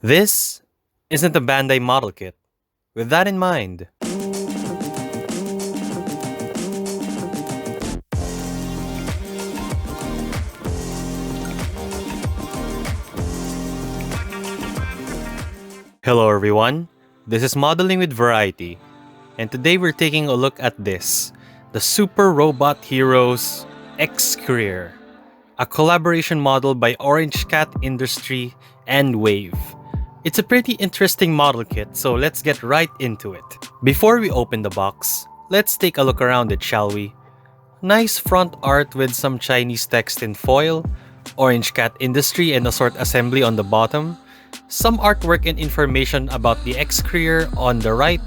This isn't a Bandai model kit. With that in mind, hello everyone. This is Modeling with Variety, and today we're taking a look at this, the Super Robot Heroes ExCreR, a collaboration model by Orange Cat Industry and Wave. It's a pretty interesting model kit, so let's get right into it. Before we open the box, let's take a look around it, shall we? Nice front art with some Chinese text in foil, Orange Cat Industry and a sort assembly on the bottom, some artwork and information about the ExCreR on the right,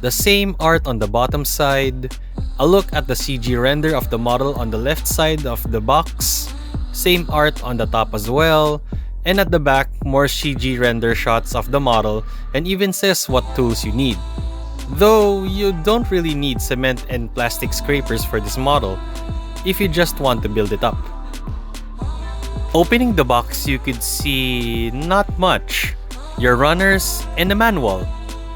the same art on the bottom side, a look at the CG render of the model on the left side of the box, same art on the top as well, and at the back, more CG render shots of the model and even says what tools you need. Though you don't really need cement and plastic scrapers for this model, if you just want to build it up. Opening the box, you could see not much. Your runners and a manual.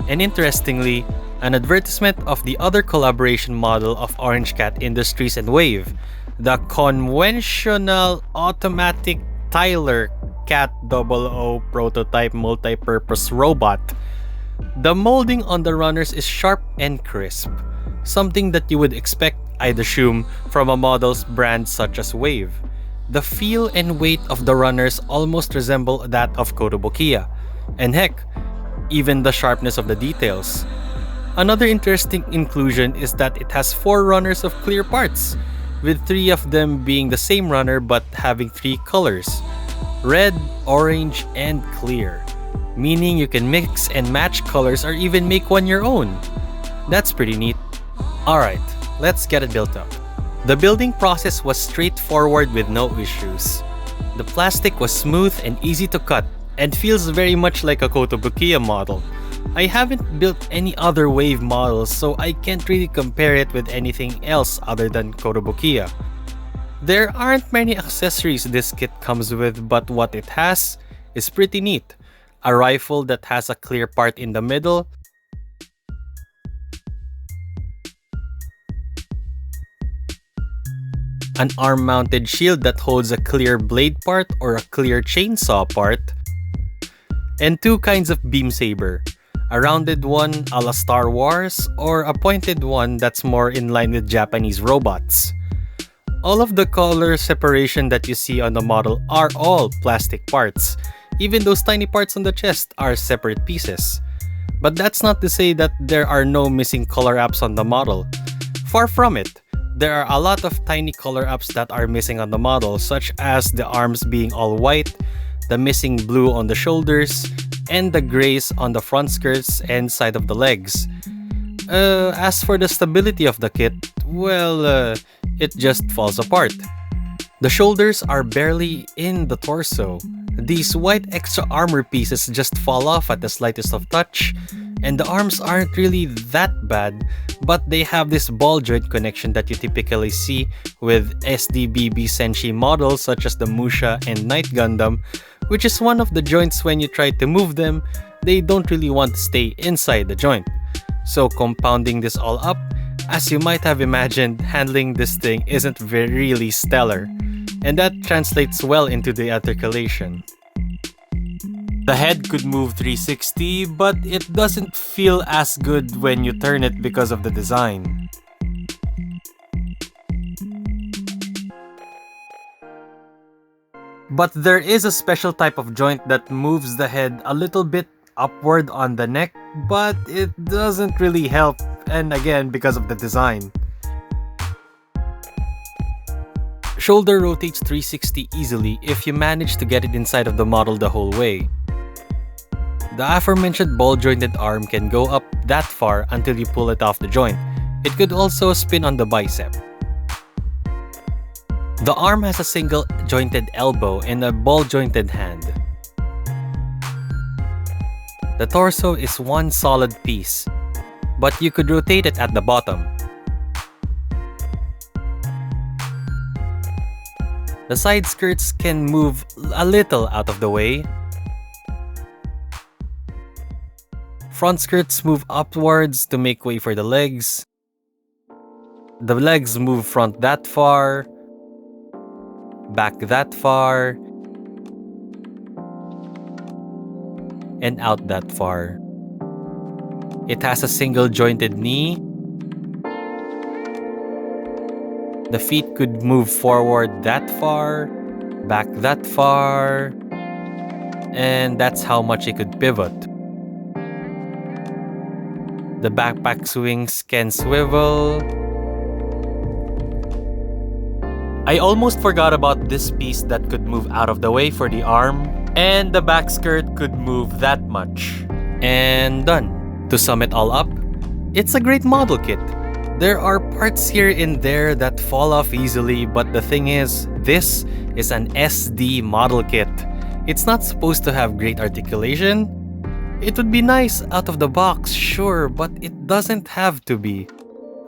And interestingly, an advertisement of the other collaboration model of Orange Cat Industries and Wave, the conventional automatic Tyler Cat 00 prototype multi-purpose robot. The molding on the runners is sharp and crisp, something that you would expect, I'd assume, from a model's brand such as Wave. The feel and weight of the runners almost resemble that of Kotobukiya, and heck, even the sharpness of the details. Another interesting inclusion is that it has 4 runners of clear parts, with 3 of them being the same runner but having 3 colors: red, orange, and clear, meaning you can mix and match colors or even make one your own. That's pretty neat. Alright, let's get it built up. The building process was straightforward with no issues. The plastic was smooth and easy to cut and feels very much like a Kotobukiya model. I haven't built any other Wave models, so I can't really compare it with anything else other than Kotobukiya. There aren't many accessories this kit comes with, but what it has is pretty neat. A rifle that has a clear part in the middle, an arm-mounted shield that holds a clear blade part or a clear chainsaw part, and 2 kinds of beam saber, a rounded one a la Star Wars or a pointed one that's more in line with Japanese robots. All of the color separation that you see on the model are all plastic parts. Even those tiny parts on the chest are separate pieces. But that's not to say that there are no missing color apps on the model. Far from it. There are a lot of tiny color apps that are missing on the model, such as the arms being all white, the missing blue on the shoulders, and the grays on the front skirts and side of the legs. As for the stability of the kit, well, it just falls apart. The shoulders are barely in the torso. These white extra armor pieces just fall off at the slightest of touch, and the arms aren't really that bad, but they have this ball joint connection that you typically see with SDBB Senshi models such as the Musha and Night Gundam, which is one of the joints when you try to move them, they don't really want to stay inside the joint. So compounding this all up, as you might have imagined, handling this thing isn't really stellar, and that translates well into the articulation. The head could move 360, but it doesn't feel as good when you turn it because of the design. But there is a special type of joint that moves the head a little bit upward on the neck, but it doesn't really help, and again because of the design. Shoulder rotates 360 easily if you manage to get it inside of the model the whole way. The aforementioned ball-jointed arm can go up that far until you pull it off the joint. It could also spin on the bicep. The arm has a single jointed elbow and a ball-jointed hand. The torso is one solid piece, but you could rotate it at the bottom. The side skirts can move a little out of the way. Front skirts move upwards to make way for the legs. The legs move front that far, back that far, and out that far. It has a single jointed knee. The feet could move forward that far, back that far, and that's how much it could pivot. The backpack swings can swivel. I almost forgot about this piece that could move out of the way for the arm, and the back skirt could move that much. And done. To sum it all up, it's a great model kit. There are parts here and there that fall off easily, but the thing is, this is an SD model kit. It's not supposed to have great articulation. It would be nice out of the box, sure, but it doesn't have to be.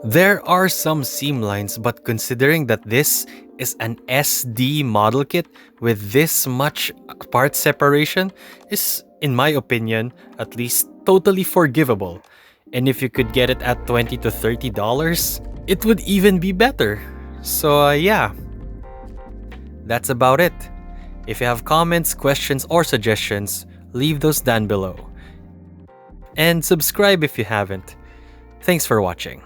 There are some seam lines, but considering that this is an SD model kit with this much part separation is, in my opinion, at least totally forgivable. And if you could get it at $20 to $30, it would even be better. So yeah, that's about it. If you have comments, questions, or suggestions, leave those down below. And subscribe if you haven't. Thanks for watching.